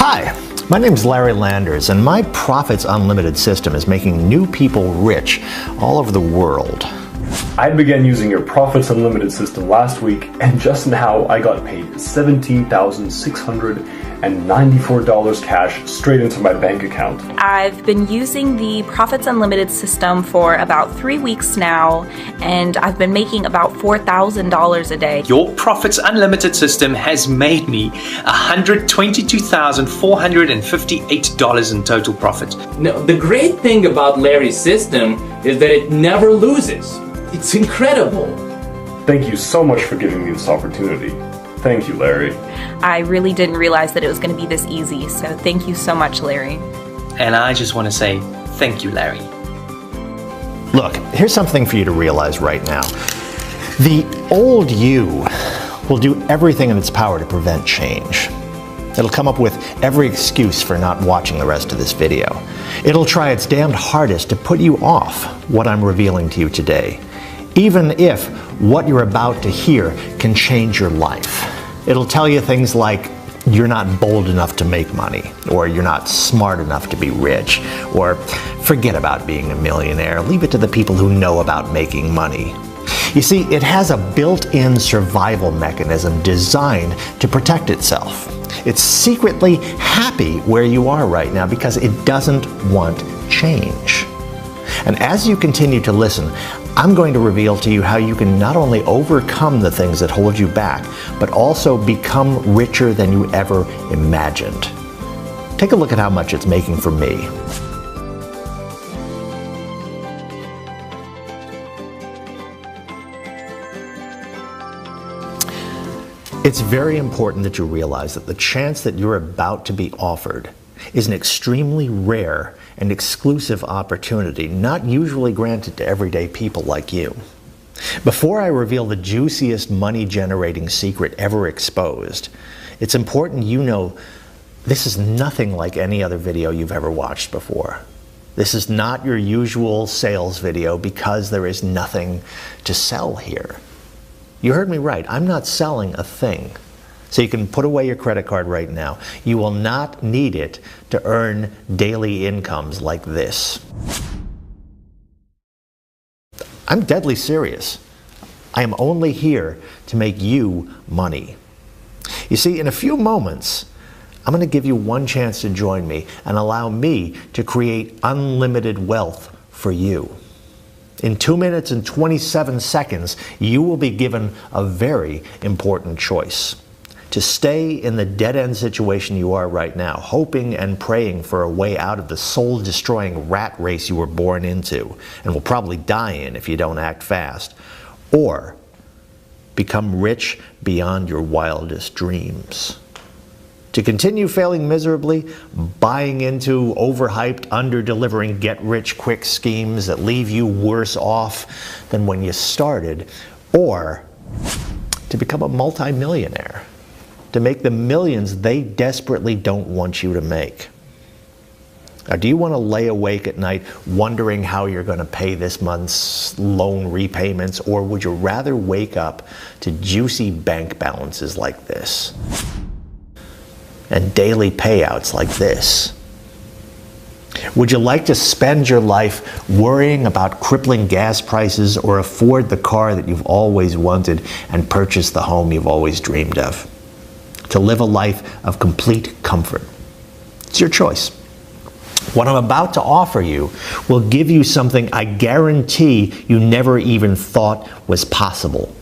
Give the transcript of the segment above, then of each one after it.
Hi, my name is Larry Landers, and my Profits Unlimited system is making new people rich all over the world. I began using your Profits Unlimited system last week, and just now I got paid $17,694 cash straight into my bank account. I've been using the Profits Unlimited system for about 3 weeks now, and I've been making about $4,000 a day. Your Profits Unlimited system has made me $122,458 in total profit. Now, the great thing about Larry's system is that it never loses. It's incredible. Thank you so much for giving me this opportunity. Thank you, Larry. I really didn't realize that it was going to be this easy, so thank you so much, Larry. And I just want to say thank you, Larry. Look, here's something for you to realize right now. The old you will do everything in its power to prevent change. It'll come up with every excuse for not watching the rest of this video. It'll try its damned hardest to put you off what I'm revealing to you today, even if what you're about to hear can change your life. It'll tell you things like you're not bold enough to make money, or you're not smart enough to be rich, or forget about being a millionaire, leave it to the people who know about making money. You see, it has a built-in survival mechanism designed to protect itself. It's secretly happy where you are right now because it doesn't want change. And as you continue to listen, I'm going to reveal to you how you can not only overcome the things that hold you back, but also become richer than you ever imagined. Take a look at how much it's making for me. It's very important that you realize that the chance that you're about to be offered is an extremely rare and exclusive opportunity, not usually granted to everyday people like you. Before I reveal the juiciest money-generating secret ever exposed, it's important you know this is nothing like any other video you've ever watched before. This is not your usual sales video because there is nothing to sell here. You heard me right. I'm not selling a thing. So you can put away your credit card right now. You will not need it to earn daily incomes like this. I'm deadly serious. I am only here to make you money. You see, in a few moments, I'm going to give you one chance to join me and allow me to create unlimited wealth for you. In 2 minutes and 27 seconds, you will be given a very important choice. To stay in the dead-end situation you are right now, hoping and praying for a way out of the soul-destroying rat race you were born into, and will probably die in if you don't act fast, or become rich beyond your wildest dreams. To continue failing miserably, buying into overhyped, under-delivering get-rich-quick schemes that leave you worse off than when you started, or to become a multimillionaire, to make the millions they desperately don't want you to make. Now, do you want to lay awake at night wondering how you're going to pay this month's loan repayments, or would you rather wake up to juicy bank balances like this? And daily payouts like this? Would you like to spend your life worrying about crippling gas prices, or afford the car that you've always wanted and purchase the home you've always dreamed of? To live a life of complete comfort? It's your choice. What I'm about to offer you will give you something I guarantee you never even thought was possible.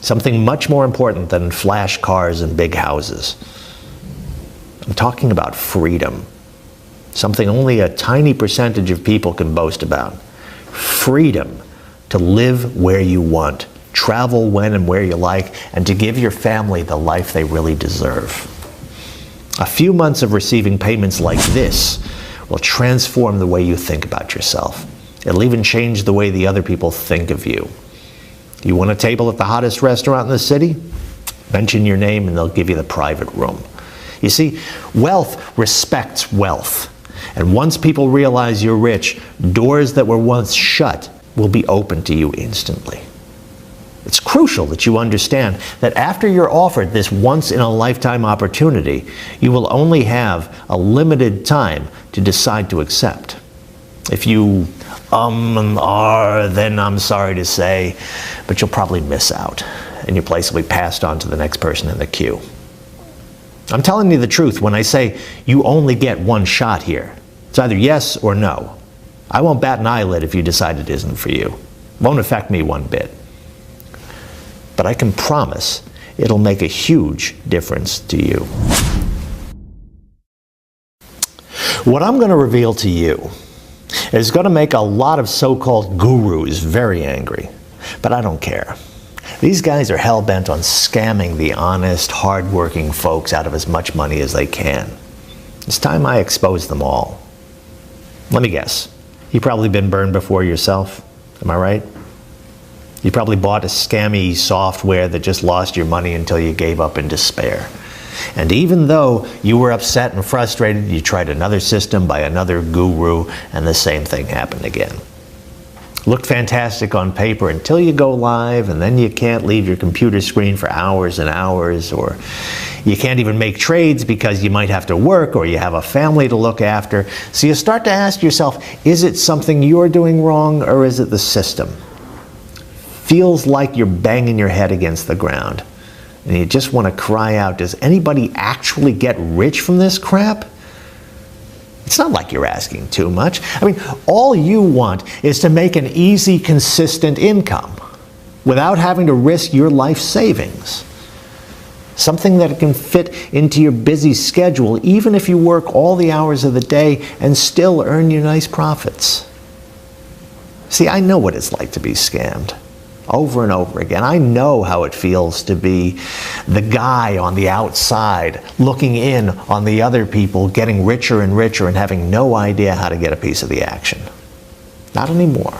Something much more important than flash cars and big houses. I'm talking about freedom. Something only a tiny percentage of people can boast about. Freedom to live where you want, travel when and where you like, and to give your family the life they really deserve. A few months of receiving payments like this will transform the way you think about yourself. It'll even change the way the other people think of you. You want a table at the hottest restaurant in the city? Mention your name and they'll give you the private room. You see, wealth respects wealth. And once people realize you're rich, doors that were once shut will be open to you instantly. It's crucial that you understand that after you're offered this once-in-a-lifetime opportunity, you will only have a limited time to decide to accept. If you and are, then I'm sorry to say, but you'll probably miss out, and your place will be passed on to the next person in the queue. I'm telling you the truth when I say you only get one shot here. It's either yes or no. I won't bat an eyelid if you decide it isn't for you. It won't affect me one bit. But I can promise it'll make a huge difference to you. What I'm going to reveal to you is going to make a lot of so-called gurus very angry. But I don't care. These guys are hell-bent on scamming the honest, hard-working folks out of as much money as they can. It's time I expose them all. Let me guess. You've probably been burned before yourself. Am I right? You probably bought a scammy software that just lost your money until you gave up in despair. And even though you were upset and frustrated, you tried another system by another guru, and the same thing happened again. Looked fantastic on paper until you go live, and then you can't leave your computer screen for hours and hours, or you can't even make trades because you might have to work or you have a family to look after. So you start to ask yourself, is it something you're doing wrong, or is it the system? Feels like you're banging your head against the ground, and you just want to cry out, does anybody actually get rich from this crap? It's not like you're asking too much. I mean, all you want is to make an easy, consistent income without having to risk your life savings. Something that can fit into your busy schedule, even if you work all the hours of the day and still earn you nice profits. See, I know what it's like to be scammed. Over and over again. I know how it feels to be the guy on the outside looking in on the other people getting richer and richer and having no idea how to get a piece of the action. Not anymore.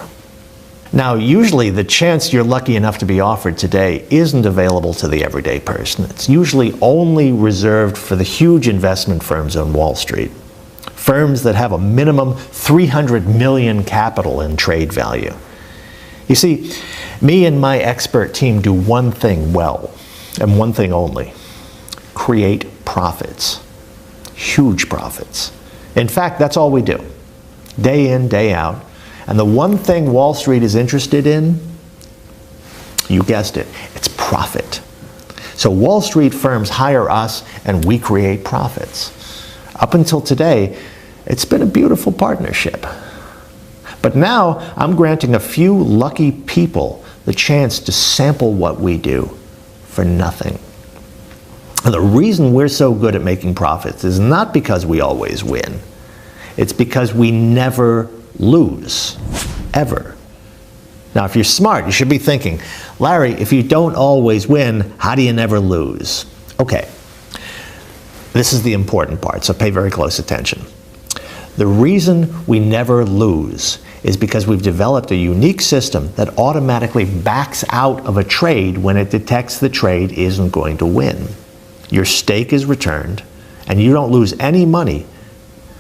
Now, usually the chance you're lucky enough to be offered today isn't available to the everyday person. It's usually only reserved for the huge investment firms on Wall Street. Firms that have a minimum 300 million capital in trade value. You see, me and my expert team do one thing well, and one thing only: create profits. Huge profits. In fact, that's all we do. Day in, day out. And the one thing Wall Street is interested in, you guessed it, it's profit. So Wall Street firms hire us and we create profits. Up until today, it's been a beautiful partnership. But now I'm granting a few lucky people the chance to sample what we do for nothing. And the reason we're so good at making profits is not because we always win. It's because we never lose, ever. Now, if you're smart, you should be thinking, Larry, if you don't always win, how do you never lose? Okay, this is the important part, so pay very close attention. The reason we never lose is because we've developed a unique system that automatically backs out of a trade when it detects the trade isn't going to win. Your stake is returned, and you don't lose any money.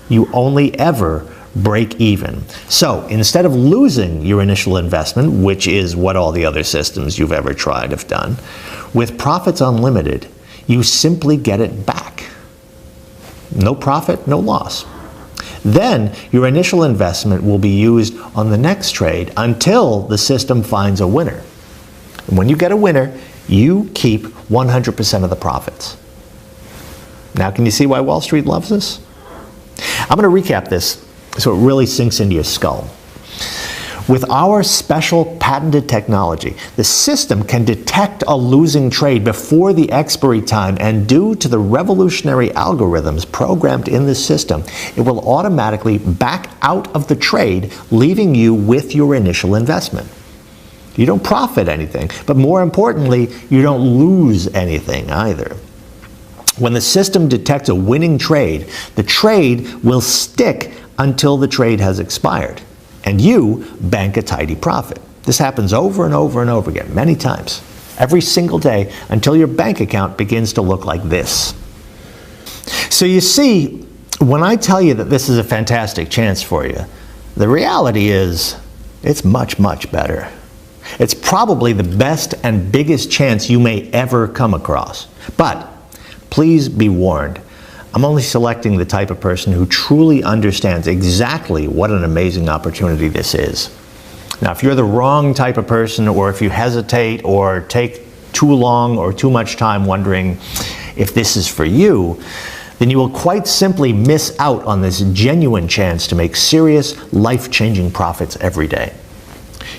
You only ever break even. So instead of losing your initial investment, which is what all the other systems you've ever tried have done, with Profits Unlimited, you simply get it back. No profit, no loss. Then your initial investment will be used on the next trade until the system finds a winner. And when you get a winner, you keep 100% of the profits. Now, can you see why Wall Street loves us? I'm going to recap this so it really sinks into your skull. With our special patented technology, the system can detect a losing trade before the expiry time, and due to the revolutionary algorithms programmed in the system, it will automatically back out of the trade, leaving you with your initial investment. You don't profit anything, but more importantly, you don't lose anything either. When the system detects a winning trade, the trade will stick until the trade has expired, and you bank a tidy profit. This happens over and over and over again, many times, every single day, until your bank account begins to look like this. So you see, when I tell you that this is a fantastic chance for you, the reality is it's much, much better. It's probably the best and biggest chance you may ever come across. But please be warned, I'm only selecting the type of person who truly understands exactly what an amazing opportunity this is. Now, if you're the wrong type of person, or if you hesitate or take too long or too much time wondering if this is for you, then you will quite simply miss out on this genuine chance to make serious, life-changing profits every day.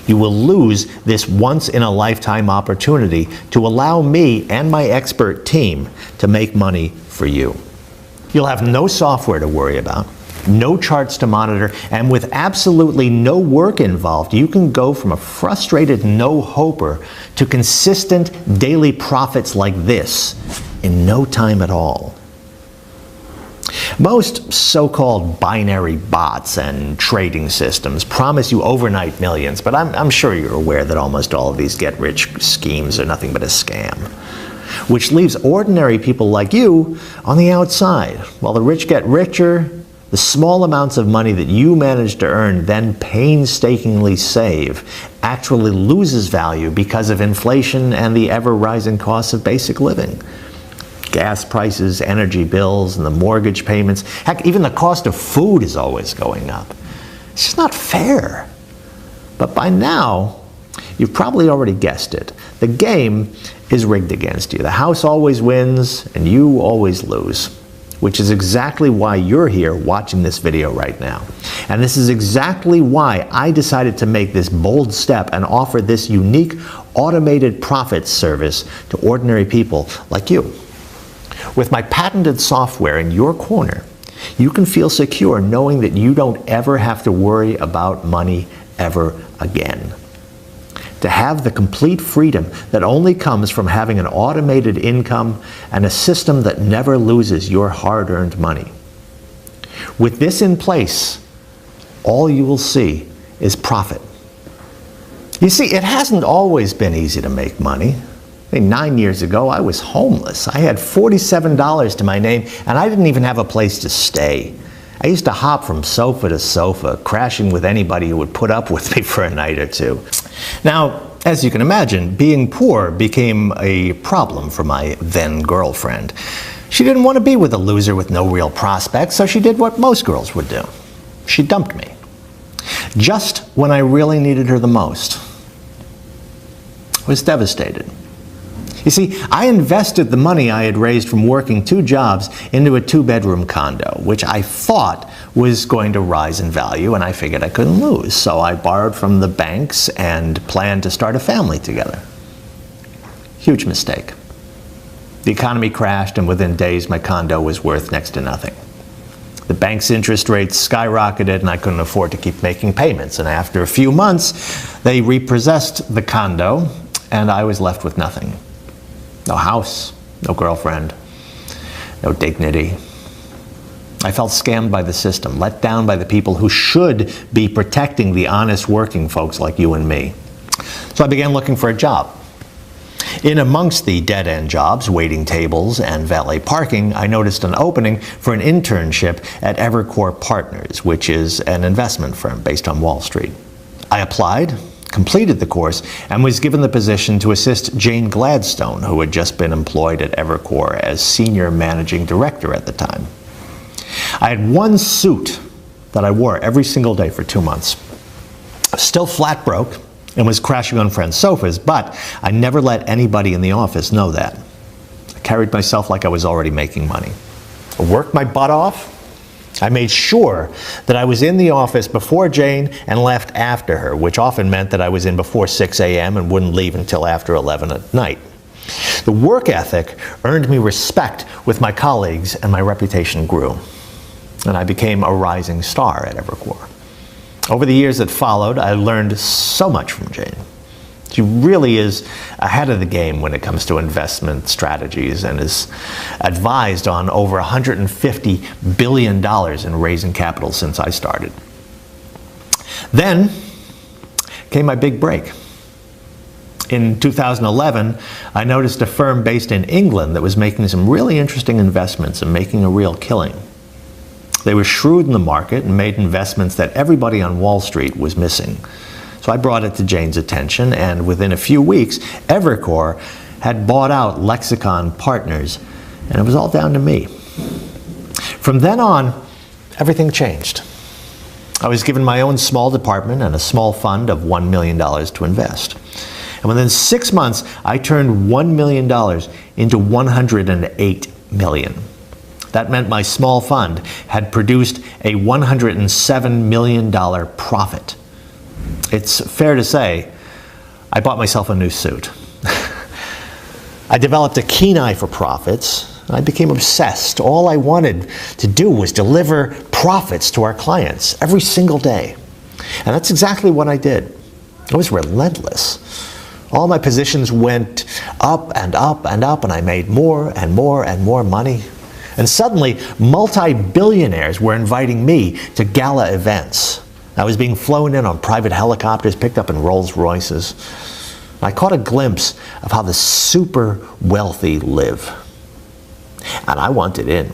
You will lose this once-in-a-lifetime opportunity to allow me and my expert team to make money for you. You'll have no software to worry about, no charts to monitor, and with absolutely no work involved, you can go from a frustrated no-hoper to consistent daily profits like this in no time at all. Most so-called binary bots and trading systems promise you overnight millions, but I'm sure you're aware that almost all of these get-rich schemes are nothing but a scam, which leaves ordinary people like you on the outside. While the rich get richer, the small amounts of money that you manage to earn, then painstakingly save, actually loses value because of inflation and the ever-rising costs of basic living. Gas prices, energy bills, and the mortgage payments. Heck, even the cost of food is always going up. It's just not fair. But by now, you've probably already guessed it. The game is rigged against you. The house always wins, and you always lose, which is exactly why you're here watching this video right now. And this is exactly why I decided to make this bold step and offer this unique automated profits service to ordinary people like you. With my patented software in your corner, you can feel secure knowing that you don't ever have to worry about money ever again. To have the complete freedom that only comes from having an automated income and a system that never loses your hard-earned money. With this in place, all you will see is profit. You see, it hasn't always been easy to make money. 9 years ago, I was homeless. I had $47 to my name, and I didn't even have a place to stay. I used to hop from sofa to sofa, crashing with anybody who would put up with me for a night or two. Now, as you can imagine, being poor became a problem for my then girlfriend. She didn't want to be with a loser with no real prospects, so she did what most girls would do. She dumped me. Just when I really needed her the most. I was devastated. You see, I invested the money I had raised from working 2 jobs into a 2-bedroom condo, which I thought was going to rise in value, and I figured I couldn't lose. So I borrowed from the banks and planned to start a family together. Huge mistake. The economy crashed, and within days my condo was worth next to nothing. The bank's interest rates skyrocketed, and I couldn't afford to keep making payments. And after a few months, they repossessed the condo, and I was left with nothing. No house, no girlfriend, no dignity. I felt scammed by the system, let down by the people who should be protecting the honest working folks like you and me. So I began looking for a job. In amongst the dead-end jobs, waiting tables and valet parking, I noticed an opening for an internship at Evercore Partners, which is an investment firm based on Wall Street. I applied, completed the course, and was given the position to assist Jane Gladstone, who had just been employed at Evercore as senior managing director at the time. I had one suit that I wore every single day for 2 months. I was still flat broke and was crashing on friends' sofas, but I never let anybody in the office know that. I carried myself like I was already making money. I worked my butt off. I made sure that I was in the office before Jane and left after her, which often meant that I was in before 6 a.m. and wouldn't leave until after 11 at night. The work ethic earned me respect with my colleagues, and my reputation grew. And I became a rising star at Evercore. Over the years that followed, I learned so much from Jane. She really is ahead of the game when it comes to investment strategies and is advised on over $150 billion in raising capital since I started. Then came my big break. In 2011, I noticed a firm based in England that was making some really interesting investments and making a real killing. They were shrewd in the market and made investments that everybody on Wall Street was missing. So I brought it to Jane's attention, and within a few weeks, Evercore had bought out Lexicon Partners, and it was all down to me. From then on, everything changed. I was given my own small department and a small fund of $1 million to invest. And within 6 months, I turned $1 million into $108 million. That meant my small fund had produced a $107 million profit. It's fair to say, I bought myself a new suit. I developed a keen eye for profits. I became obsessed. All I wanted to do was deliver profits to our clients every single day. And that's exactly what I did. I was relentless. All my positions went up and up and up, and I made more and more and more money. And suddenly, multi-billionaires were inviting me to gala events. I was being flown in on private helicopters, picked up in Rolls Royces. I caught a glimpse of how the super wealthy live. And I wanted in.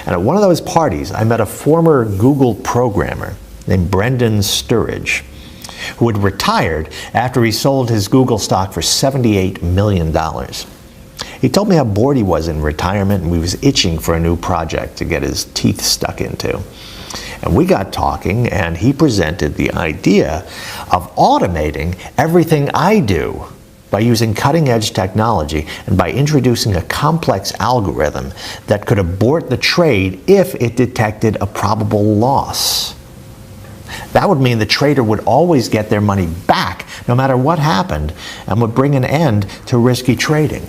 And at one of those parties, I met a former Google programmer named Brendan Sturridge, who had retired after he sold his Google stock for $78 million. He told me how bored he was in retirement, and he was itching for a new project to get his teeth stuck into. And we got talking, and he presented the idea of automating everything I do by using cutting-edge technology and by introducing a complex algorithm that could abort the trade if it detected a probable loss. That would mean the trader would always get their money back no matter what happened, and would bring an end to risky trading.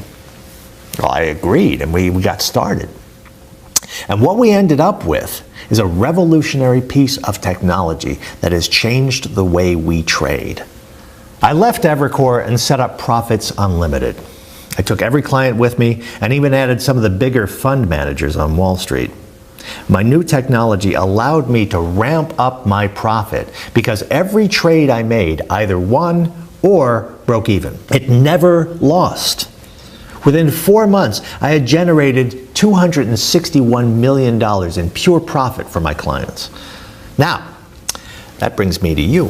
Well, I agreed, and we got started. And what we ended up with is a revolutionary piece of technology that has changed the way we trade. I left Evercore and set up Profits Unlimited. I took every client with me and even added some of the bigger fund managers on Wall Street. My new technology allowed me to ramp up my profit because every trade I made either won or broke even. It never lost. Within 4 months, I had generated $261 million in pure profit for my clients. Now, that brings me to you.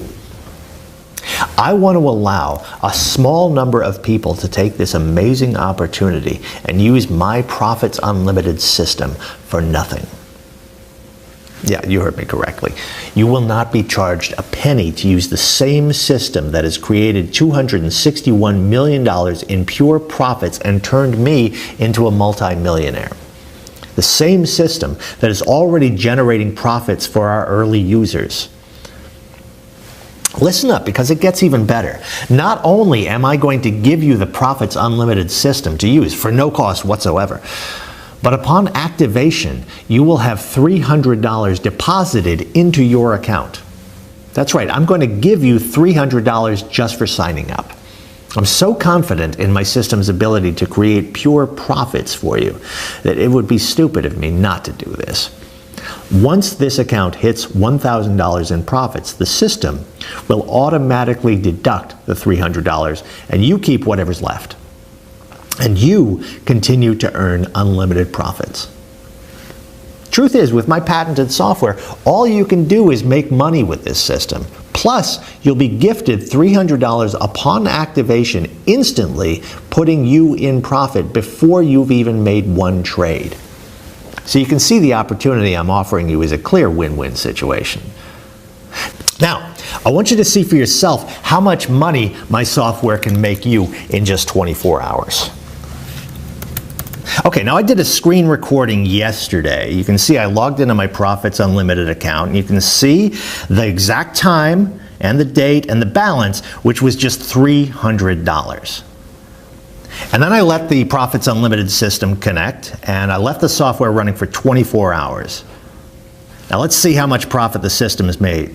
I want to allow a small number of people to take this amazing opportunity and use my Profits Unlimited system for nothing. Yeah, you heard me correctly. You will not be charged a penny to use the same system that has created $261 million in pure profits and turned me into a multimillionaire. The same system that is already generating profits for our early users. Listen up, because it gets even better. Not only am I going to give you the Profits Unlimited system to use for no cost whatsoever, but upon activation, you will have $300 deposited into your account. That's right, I'm going to give you $300 just for signing up. I'm so confident in my system's ability to create pure profits for you that it would be stupid of me not to do this. Once this account hits $1,000 in profits, the system will automatically deduct the $300 and you keep whatever's left. And you continue to earn unlimited profits. Truth is, with my patented software, all you can do is make money with this system. Plus, you'll be gifted $300 upon activation, instantly putting you in profit before you've even made one trade. So you can see the opportunity I'm offering you is a clear win-win situation. Now, I want you to see for yourself how much money my software can make you in just 24 hours. Okay, now I did a screen recording yesterday. You can see I logged into my Profits Unlimited account, and you can see the exact time and the date and the balance, which was just $300. And then I let the Profits Unlimited system connect, and I left the software running for 24 hours. Now let's see how much profit the system has made.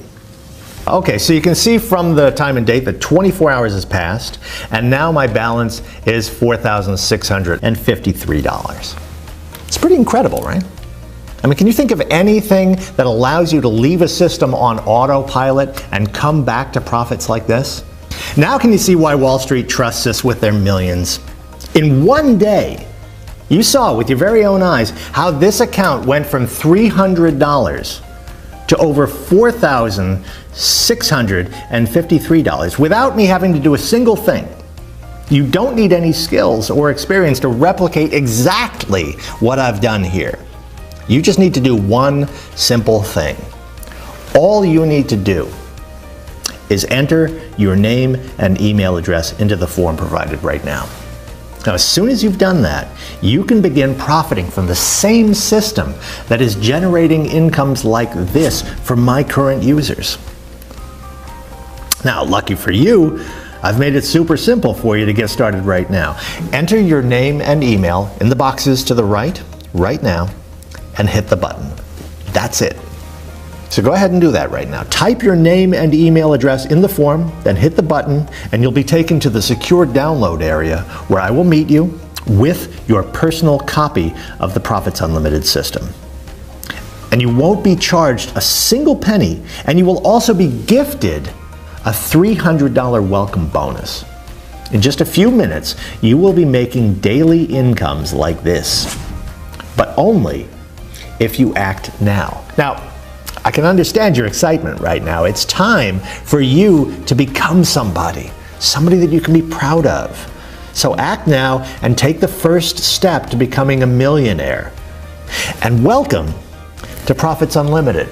Okay, so you can see from the time and date that 24 hours has passed, and now my balance is $4,653. It's pretty incredible, right? I mean, can you think of anything that allows you to leave a system on autopilot and come back to profits like this? Now can you see why Wall Street trusts us with their millions? In one day, you saw with your very own eyes how this account went from $300 to over $4,653 without me having to do a single thing. You don't need any skills or experience to replicate exactly what I've done here. You just need to do one simple thing. All you need to do is enter your name and email address into the form provided right now. Now, as soon as you've done that, you can begin profiting from the same system that is generating incomes like this for my current users. Now, lucky for you, I've made it super simple for you to get started right now. Enter your name and email in the boxes to the right now, and hit the button. That's it. So go ahead and do that right now. Type your name and email address in the form, then hit the button, and you'll be taken to the secure download area where I will meet you with your personal copy of the Profits Unlimited system. And you won't be charged a single penny, and you will also be gifted a $300 welcome bonus. In just a few minutes, you will be making daily incomes like this, but only if you act now. Now, I can understand your excitement right now. It's time for you to become somebody that you can be proud of. So act now and take the first step to becoming a millionaire. And welcome to Profits Unlimited.